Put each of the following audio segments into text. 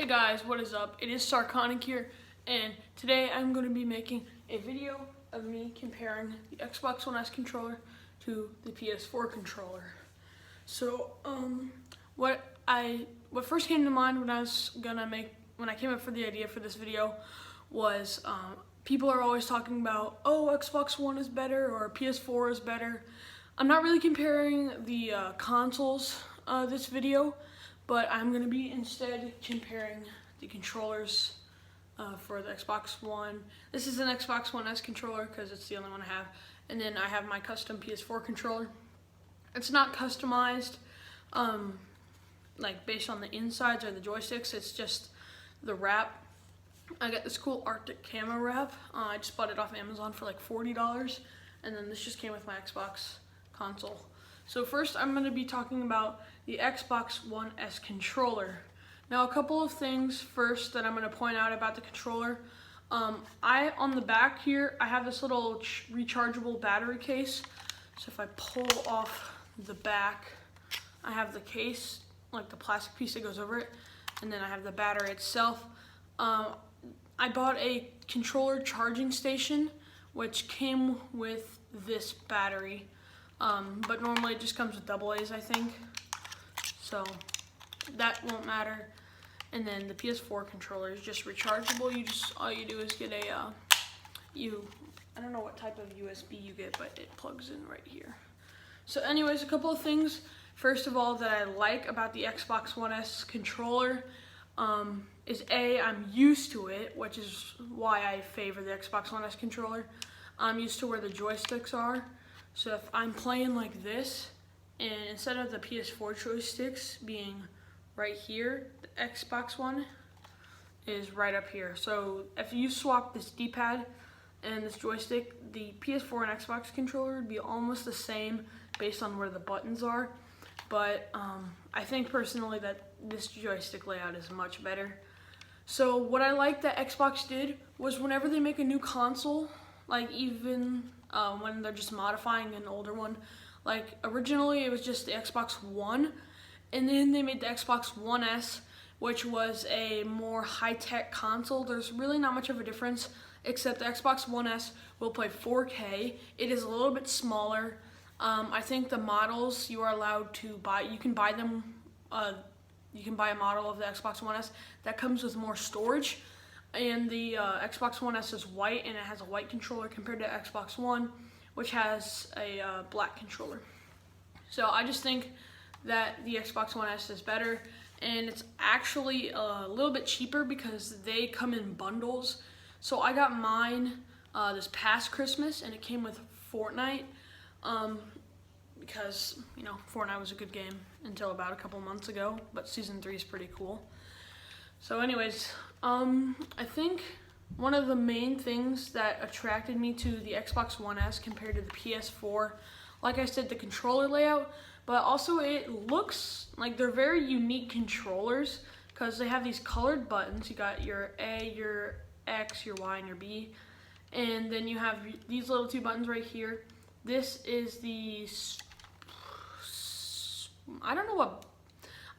Hey guys, what is up? It is Sarconic here, and today I'm going to be making a video of me comparing the Xbox One S controller to the PS4 controller. So, what first came to mind when I came up for the idea for this video was people are always talking about, oh, Xbox One is better or PS4 is better. I'm not really comparing the consoles this video, but I'm going to be instead comparing the controllers for the Xbox One. This is an Xbox One S controller because it's the only one I have. And then I have my custom PS4 controller. It's not customized like based on the insides or the joysticks. It's just the wrap. I got this cool Arctic camo wrap. I just bought it off Amazon for like $40. And then this just came with my Xbox console. So first I'm going to be talking about the Xbox One S controller. Now a couple of things first that I'm going to point out about the controller. On the back here I have this little rechargeable battery case. So if I pull off the back, I have the case, like the plastic piece that goes over it, and then I have the battery itself. I bought a controller charging station which came with this battery. But normally it just comes with AA's, I think, so that won't matter. And then the PS4 controller is just rechargeable. All you do is get I don't know what type of USB you get, but it plugs in right here. So anyways, a couple of things. First of all, that I like about the Xbox One S controller is I'm used to it, which is why I favor the Xbox One S controller. I'm used to where the joysticks are. So if I'm playing like this, and instead of the PS4 joysticks being right here, the Xbox One is right up here. So if you swap this D-pad and this joystick, the PS4 and Xbox controller would be almost the same based on where the buttons are. But I think personally that this joystick layout is much better. So what I like that Xbox did was whenever they make a new console, like even when they're just modifying an older one. Like originally it was just the Xbox One, and then they made the Xbox One S, which was a more high-tech console. There's really not much of a difference, except the Xbox One S will play 4K. It is a little bit smaller. I think the models you are allowed to buy, you can buy them, you can buy a model of the Xbox One S that comes with more storage. And the Xbox One S is white, and it has a white controller compared to Xbox One, which has a black controller. So I just think that the Xbox One S is better, and it's actually a little bit cheaper because they come in bundles. So I got mine this past Christmas, and it came with Fortnite because, you know, Fortnite was a good game until about a couple months ago, but Season 3 is pretty cool. So anyways, I think one of the main things that attracted me to the Xbox One S compared to the PS4, like I said, the controller layout, but also it looks like they're very unique controllers because they have these colored buttons. You got your A, your X, your Y, and your B, and then you have these little two buttons right here. This is the, I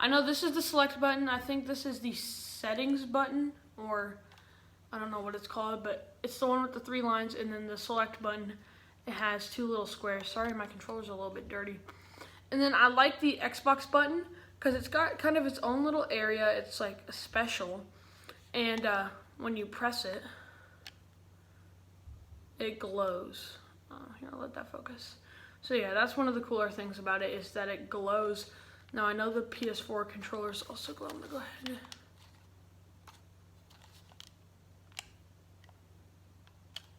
know this is the select button. I think this is the settings button, or I don't know what it's called, but it's the one with the 3 lines, and then the select button, it has 2 little squares. Sorry, my controller's a little bit dirty. And then I like the Xbox button because it's got kind of its own little area. It's like special, and when you press it, it glows. Here, I'll let that focus. So yeah, that's one of the cooler things about it, is that it glows. Now I know the PS4 controllers also glow. I'm gonna go ahead.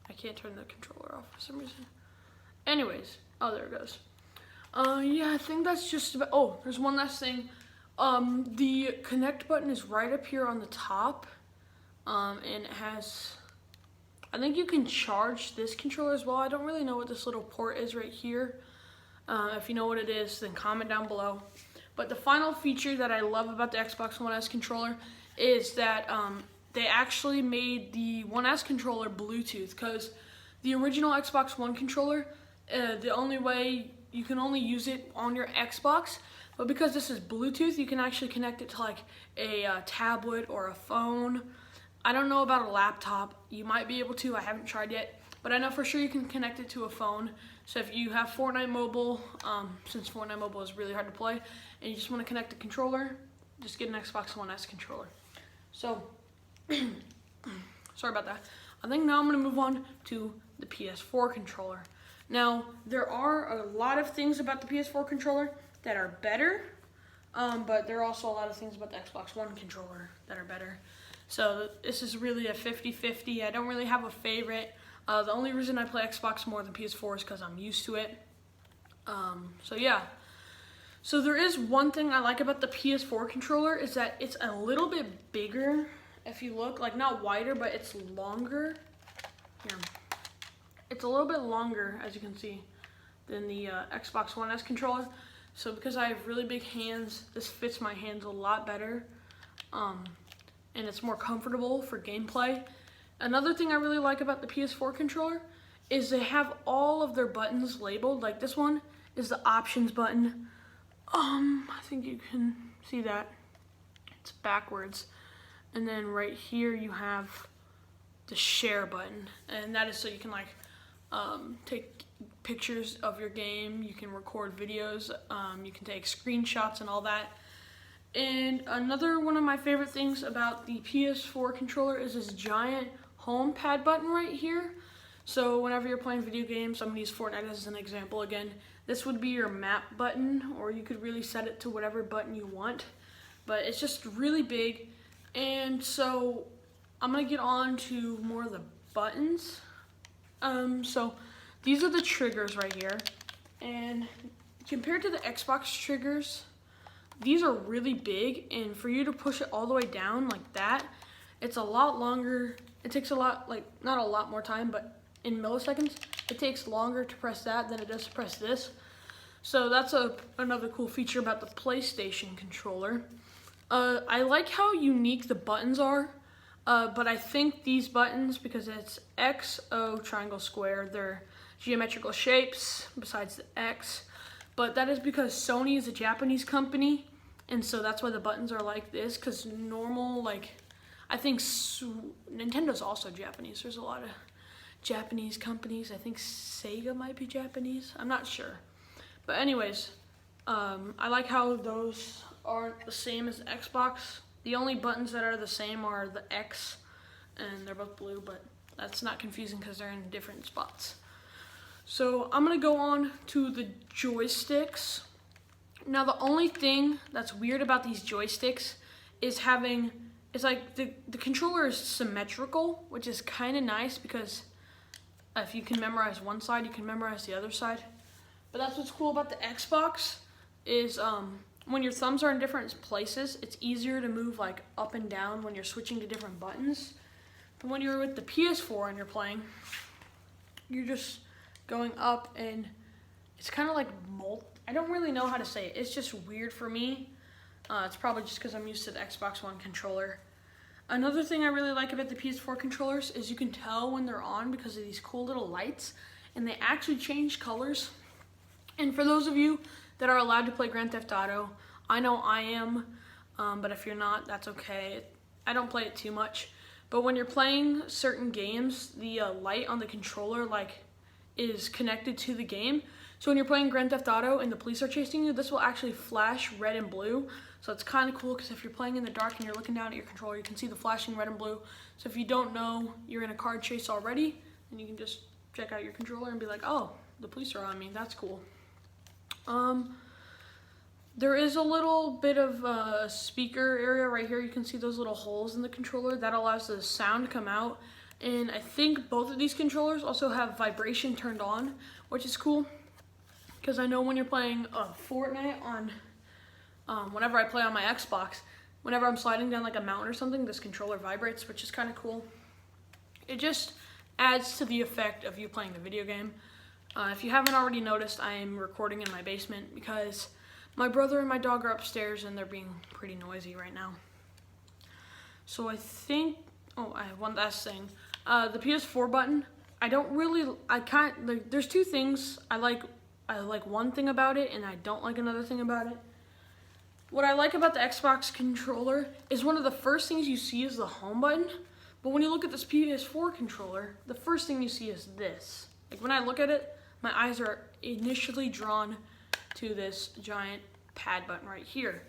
I can't turn the controller off for some reason. Anyways, oh, there it goes. Yeah, I think that's just about, oh, there's one last thing. The connect button is right up here on the top. And it has, I think you can charge this controller as well. I don't really know what this little port is right here. If you know what it is, then comment down below. But the final feature that I love about the Xbox One S controller is that they actually made the One S controller Bluetooth, because the original Xbox One controller, the only way you can only use it on your Xbox, but because this is Bluetooth, you can actually connect it to like a tablet or a phone. I don't know about a laptop. You might be able to, I haven't tried yet, but I know for sure you can connect it to a phone. So if you have Fortnite Mobile, since Fortnite Mobile is really hard to play, and you just want to connect a controller, just get an Xbox One S controller. So, sorry about that. I think now I'm going to move on to the PS4 controller. Now, there are a lot of things about the PS4 controller that are better, but there are also a lot of things about the Xbox One controller that are better. So this is really a 50-50. I don't really have a favorite. The only reason I play Xbox more than PS4 is because I'm used to it. So yeah. So there is one thing I like about the PS4 controller is that it's a little bit bigger. If you look, like not wider, but it's longer. Here. It's a little bit longer, as you can see, than the Xbox One S controller. So because I have really big hands, this fits my hands a lot better. And it's more comfortable for gameplay. Another thing I really like about the PS4 controller is they have all of their buttons labeled. Like this one is the options button. I think you can see that. It's backwards. And then right here you have the share button. And that is so you can like take pictures of your game. You can record videos. You can take screenshots and all that. And another one of my favorite things about the PS4 controller is this giant home pad button right here. So whenever you're playing video games, I'm gonna use Fortnite as an example again. This would be your map button, or you could really set it to whatever button you want. But it's just really big. And so I'm gonna get on to more of the buttons. So these are the triggers right here. And compared to the Xbox triggers, these are really big, and for you to push it all the way down like that, it's a lot longer. It takes a lot, like not a lot more time, but in milliseconds, it takes longer to press that than it does to press this. So that's another cool feature about the PlayStation controller. I like how unique the buttons are, but I think these buttons, because it's X, O, triangle, square, they're geometrical shapes besides the X. But that is because Sony is a Japanese company, and so that's why the buttons are like this, because normal, like, I think Nintendo's also Japanese. There's a lot of Japanese companies. I think Sega might be Japanese. I'm not sure. But anyways, I like how those aren't the same as Xbox. The only buttons that are the same are the X, and they're both blue, but that's not confusing because they're in different spots. So I'm gonna go on to the joysticks. Now the only thing that's weird about these joysticks is it's like the controller is symmetrical, which is kind of nice because if you can memorize one side, you can memorize the other side. But that's what's cool about the Xbox is when your thumbs are in different places, it's easier to move like up and down when you're switching to different buttons. But when you're with the PS4 and you're playing, you're just going up, and it's kind of like I don't really know how to say it. It's just weird for me. It's probably just because I'm used to the Xbox One controller. Another thing I really like about the PS4 controllers is you can tell when they're on because of these cool little lights, and they actually change colors. And for those of you that are allowed to play Grand Theft Auto, I know I am, but if you're not, that's okay. I don't play it too much. But when you're playing certain games, the light on the controller is connected to the game. So when you're playing Grand Theft Auto and the police are chasing you, this will actually flash red and blue. So it's kind of cool because if you're playing in the dark and you're looking down at your controller, you can see the flashing red and blue. So if you don't know you're in a car chase already, then you can just check out your controller and be like, oh, the police are on me. That's cool. There is a little bit of a speaker area right here. You can see those little holes in the controller. That allows the sound to come out. And I think both of these controllers also have vibration turned on, which is cool. Because I know when you're playing Fortnite whenever I play on my Xbox, whenever I'm sliding down like a mountain or something, this controller vibrates, which is kind of cool. It just adds to the effect of you playing the video game. If you haven't already noticed, I am recording in my basement because my brother and my dog are upstairs and they're being pretty noisy right now. So I think, I have one last thing. The PS4 button, there's two things I like I like one thing about it and I don't like another thing about it. What I like about the Xbox controller is one of the first things you see is the home button. But when you look at this PS4 controller, the first thing you see is this. Like when I look at it, my eyes are initially drawn to this giant pad button right here.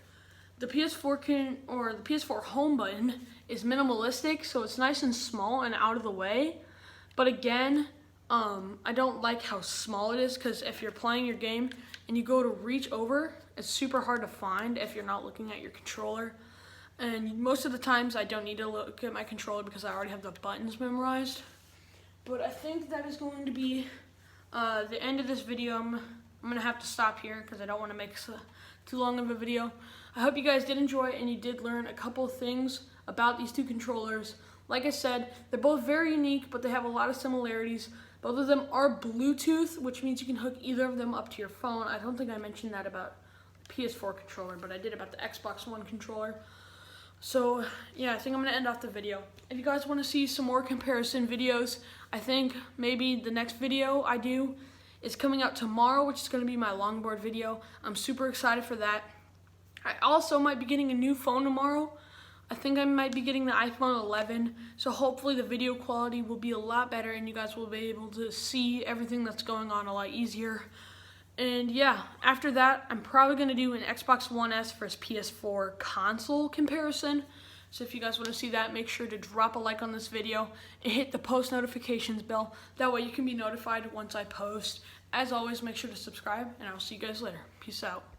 The PS4 home button is minimalistic, so it's nice and small and out of the way. But again, I don't like how small it is, because if you're playing your game and you go to reach over, it's super hard to find if you're not looking at your controller. And most of the times I don't need to look at my controller because I already have the buttons memorized. But I think that is going to be the end of this video. I'm gonna have to stop here because I don't want to make too long of a video. I hope you guys did enjoy it and you did learn a couple of things about these two controllers. Like I said, they're both very unique, but they have a lot of similarities. Both of them are Bluetooth, which means you can hook either of them up to your phone. I don't think I mentioned that about the PS4 controller, but I did about the Xbox One controller. So yeah, I think I'm gonna end off the video. If you guys want to see some more comparison videos, I think maybe the next video I do is coming out tomorrow, which is gonna be my longboard video. I'm super excited for that. I also might be getting a new phone tomorrow. I think I might be getting the iPhone 11, so hopefully the video quality will be a lot better and you guys will be able to see everything that's going on a lot easier. And yeah, after that, I'm probably going to do an Xbox One S versus PS4 console comparison. So if you guys want to see that, make sure to drop a like on this video and hit the post notifications bell. That way you can be notified once I post. As always, make sure to subscribe, and I'll see you guys later. Peace out.